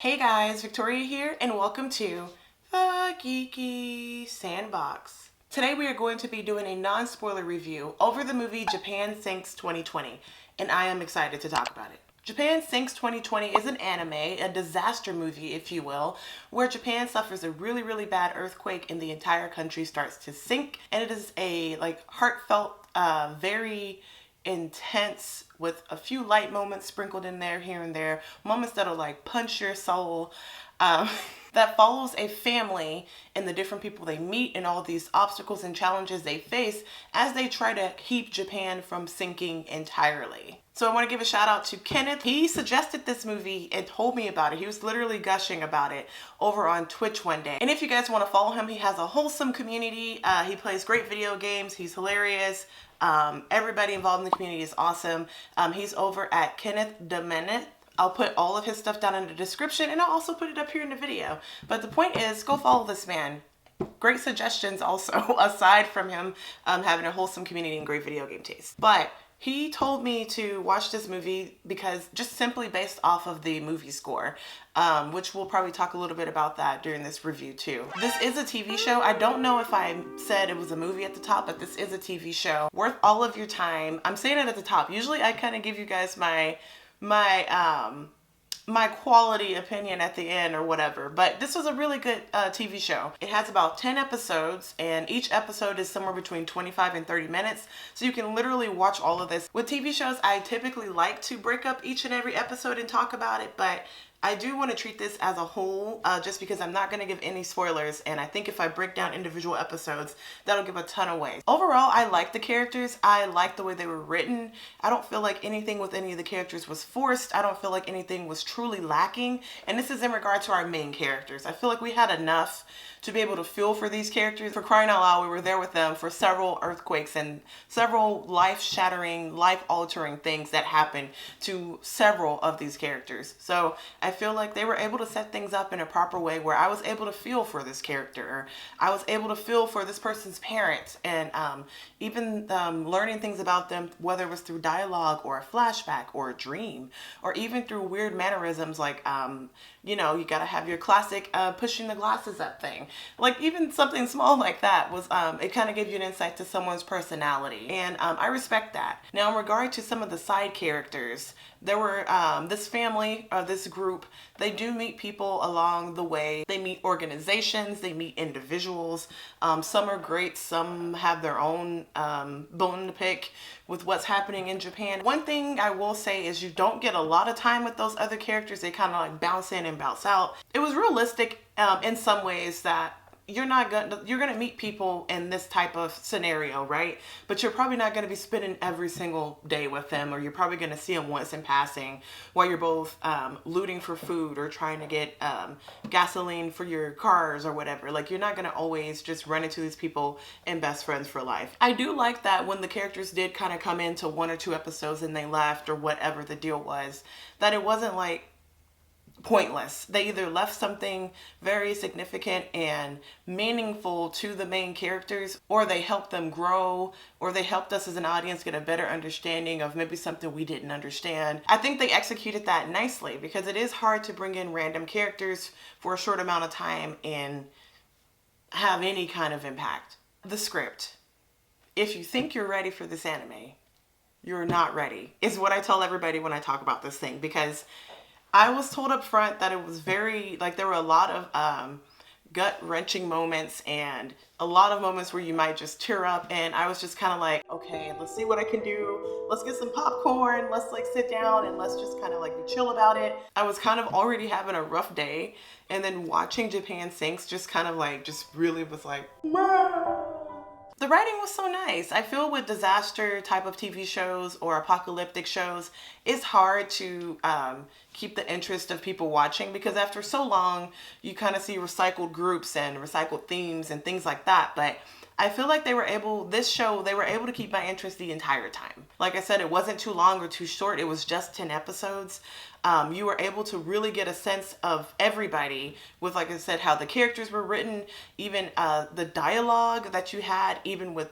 Hey guys, Victoria here, and welcome to the Geeky Sandbox. Today we are going to be doing a non-spoiler review over the movie Japan Sinks 2020, and I am excited to talk about it. Japan Sinks 2020 is an anime, a disaster movie, if you will, where Japan suffers a really bad earthquake and the entire country starts to sink, and it is a heartfelt, very intense with a few light moments sprinkled in there here and there, moments that'll like punch your soul, that follows a family and the different people they meet and all these obstacles and challenges they face as they try to keep Japan from sinking entirely. So I want to give a shout out to Kenneth. He suggested this movie and told me about it. He was literally gushing about it over on Twitch one day. And if you guys want to follow him, he has a wholesome community. He plays great video games. He's hilarious. Everybody involved in the community is awesome. He's over at KennethDaMenath. I'll put all of his stuff down in the description, and I'll also put it up here in the video. But the point is, go follow this man. Great suggestions also, aside from him having a wholesome community and great video game taste. But he told me to watch this movie because just simply based off of the movie score, which we'll probably talk a little bit about that during this review too. This is a TV show. I don't know if I said it was a movie at the top, but this is a TV show worth all of your time. I'm saying it at the top. Usually I kind of give you guys my quality opinion at the end or whatever, but this was a really good TV show. It has about 10 episodes, and each episode is somewhere between 25 and 30 minutes, so you can literally watch all of this. With TV shows, I typically like to break up each and every episode and talk about it, but I do want to treat this as a whole, just because I'm not going to give any spoilers, and I think if I break down individual episodes, that'll give a ton away. Overall, I like the characters. I like the way they were written. I don't feel like anything with any of the characters was forced. I don't feel like anything was truly lacking, and this is in regard to our main characters. I feel like we had enough to be able to feel for these characters. For crying out loud, we were there with them for several earthquakes and several life-shattering, life-altering things that happened to several of these characters. So I feel like they were able to set things up in a proper way where I was able to feel for this character, or I was able to feel for this person's parents, and even learning things about them, whether it was through dialogue or a flashback or a dream, or even through weird mannerisms like, you know, you gotta have your classic pushing the glasses up thing. Like even something small like that was, it kind of gave you an insight to someone's personality. And I respect that. Now in regard to some of the side characters, there were this family, this group, they do meet people along the way. They meet organizations, they meet individuals. Some are great, some have their own bone to pick with what's happening in Japan. One thing I will say is you don't get a lot of time with those other characters. They kind of like bounce in and bounce out. It was realistic in some ways that you're gonna meet people in this type of scenario, right? But you're probably not gonna be spending every single day with them, or you're probably gonna see them once in passing while you're both looting for food or trying to get gasoline for your cars or whatever. Like you're not gonna always just run into these people and best friends for life. I do like that when the characters did kind of come into 1 or 2 episodes and they left or whatever the deal was, that it wasn't like pointless. They either left something very significant and meaningful to the main characters, or they helped them grow, or they helped us as an audience get a better understanding of maybe something we didn't understand. I think they executed that nicely because it is hard to bring in random characters for a short amount of time and have any kind of impact. The script. If you think you're ready for this anime, you're not ready, is what I tell everybody when I talk about this thing, because I was told up front that it was very, like, there were a lot of gut-wrenching moments and a lot of moments where you might just tear up, and I was just kind of like, okay, let's see what I can do. Let's get some popcorn. Let's like sit down and let's just kind of like be chill about it. I was kind of already having a rough day, and then watching Japan Sinks just kind of like, just really was like, "Mah." The writing was so nice. I feel with disaster type of TV shows or apocalyptic shows, it's hard to keep the interest of people watching, because after so long, you kind of see recycled groups and recycled themes and things like that. But I feel like they were able to keep my interest the entire time. Like I said, it wasn't too long or too short. It was just 10 episodes. You were able to really get a sense of everybody with, like I said, how the characters were written, even the dialogue that you had, even with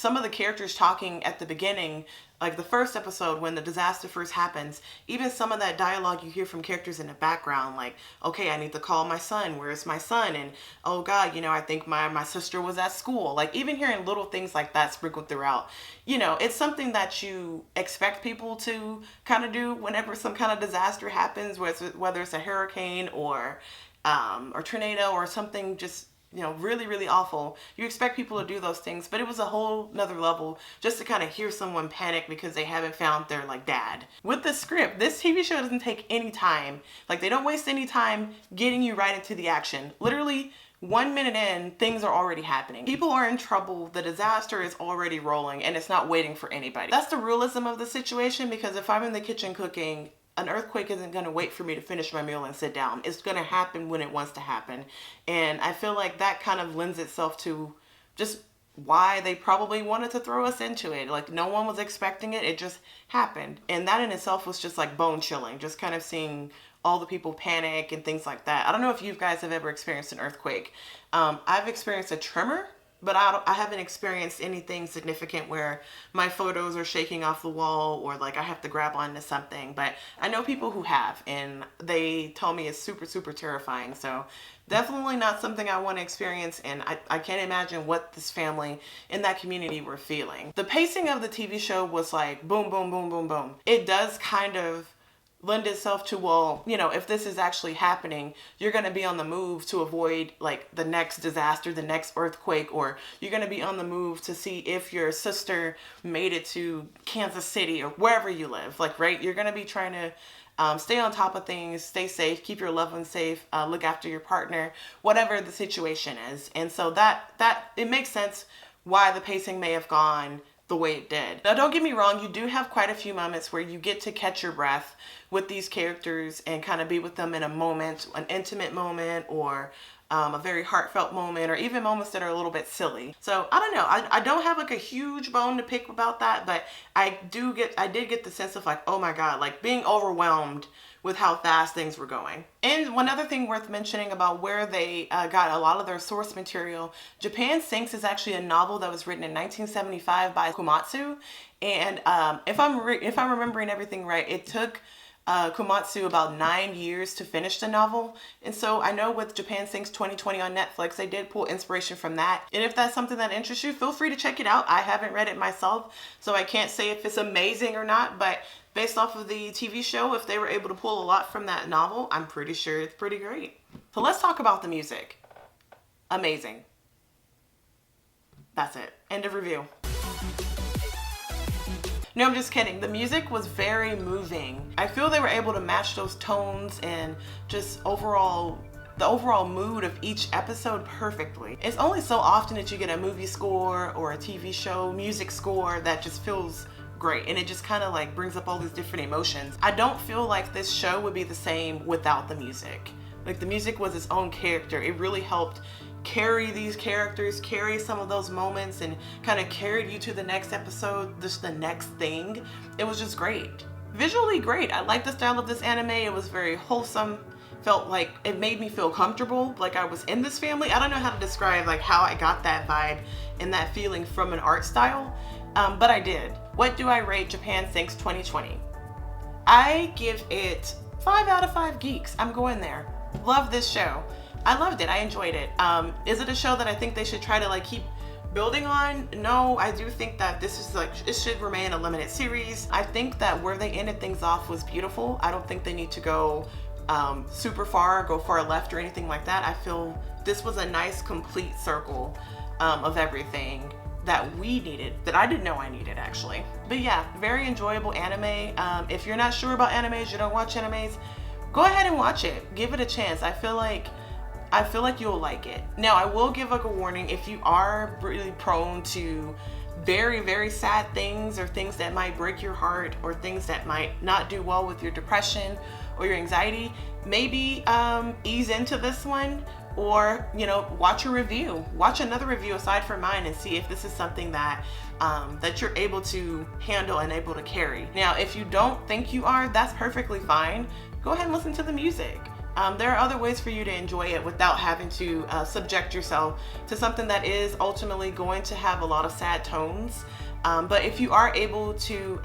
some of the characters talking at the beginning, like the first episode when the disaster first happens, even some of that dialogue you hear from characters in the background, like, okay, I need to call my son. Where's my son? And, oh God, you know, I think my sister was at school. Like, even hearing little things like that sprinkled throughout, you know, it's something that you expect people to kind of do whenever some kind of disaster happens, whether it's a hurricane or tornado or something just, you know, really, really awful. You expect people to do those things, but it was a whole nother level just to kind of hear someone panic because they haven't found their, like, dad. With the script, this TV show doesn't take any time. Like, they don't waste any time getting you right into the action. Literally, 1 minute in, things are already happening. People are in trouble, the disaster is already rolling, and it's not waiting for anybody. That's the realism of the situation, because if I'm in the kitchen cooking, an earthquake isn't going to wait for me to finish my meal and sit down. It's going to happen when it wants to happen. And I feel like that kind of lends itself to just why they probably wanted to throw us into it. Like, no one was expecting it. It just happened. And that in itself was just like bone chilling, just kind of seeing all the people panic and things like that. I don't know if you guys have ever experienced an earthquake. I've experienced a tremor, but I haven't experienced anything significant where my photos are shaking off the wall or like I have to grab onto something. But I know people who have, and they told me it's super, super terrifying. So definitely not something I want to experience, and I can't imagine what this family in that community were feeling. The pacing of the TV show was like boom, boom, boom, boom, boom. It does kind of lend itself to, well, you know, if this is actually happening, you're going to be on the move to avoid like the next disaster, the next earthquake, or you're going to be on the move to see if your sister made it to Kansas City or wherever you live. Like, right, you're going to be trying to stay on top of things, stay safe, keep your loved ones safe, look after your partner, whatever the situation is. And so that it makes sense why the pacing may have gone the way it did. Now, don't get me wrong, you do have quite a few moments where you get to catch your breath with these characters and kind of be with them in a moment, an intimate moment, or a very heartfelt moment, or even moments that are a little bit silly. So I don't know, I don't have like a huge bone to pick about that, but I did get the sense of like, oh my God, like being overwhelmed with how fast things were going. And one other thing worth mentioning about where they got a lot of their source material, Japan Sinks is actually a novel that was written in 1975 by Komatsu. And if I'm remembering everything right, it took Komatsu about 9 years to finish the novel. And so I know with Japan Sinks 2020 on Netflix, they did pull inspiration from that. And if that's something that interests you, feel free to check it out. I haven't read it myself, so I can't say if it's amazing or not, but based off of the TV show, if they were able to pull a lot from that novel, I'm pretty sure it's pretty great. So let's talk about the music. Amazing. That's it. End of review. No, I'm just kidding. The music was very moving. I feel they were able to match those tones and just the overall mood of each episode perfectly. It's only so often that you get a movie score or a TV show music score that just feels great, and it just kind of like brings up all these different emotions. I don't feel like this show would be the same without the music. Like, the music was its own character. It really helped carry these characters, carry some of those moments, and kind of carried you to the next episode, just the next thing. It was just great. Visually great. I like the style of this anime. It was very wholesome. Felt like it made me feel comfortable, like I was in this family. I don't know how to describe like how I got that vibe and that feeling from an art style, but I did. What do I rate Japan Sinks 2020? I give it 5 out of 5 geeks. I'm going there. Love this show. I loved it. I enjoyed it. Is it a show that I think they should try to like keep building on? No, I do think that this is like, it should remain a limited series. I think that where they ended things off was beautiful. I don't think they need to go super far, go far left or anything like that. I feel this was a nice complete circle of everything that we needed, that I didn't know I needed actually. But yeah, very enjoyable anime. If you're not sure about animes, you don't watch animes, go ahead and watch it. Give it a chance. I feel like you'll like it. Now, I will give like a warning, if you are really prone to very, very sad things, or things that might break your heart, or things that might not do well with your depression or your anxiety, maybe ease into this one, or, you know, watch a review. Watch another review aside from mine and see if this is something that that you're able to handle and able to carry. Now, if you don't think you are, that's perfectly fine. Go ahead and listen to the music. There are other ways for you to enjoy it without having to subject yourself to something that is ultimately going to have a lot of sad tones. But if you are able to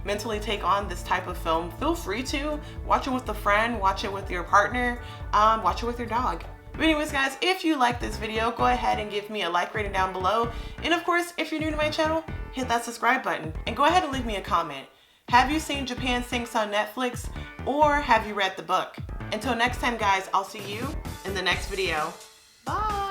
mentally take on this type of film, feel free to watch it with a friend, watch it with your partner, watch it with your dog. But anyways guys, if you like this video, go ahead and give me a like rating down below. And of course, if you're new to my channel, hit that subscribe button and go ahead and leave me a comment. Have you seen Japan Sinks on Netflix, or have you read the book? Until next time guys, I'll see you in the next video. Bye!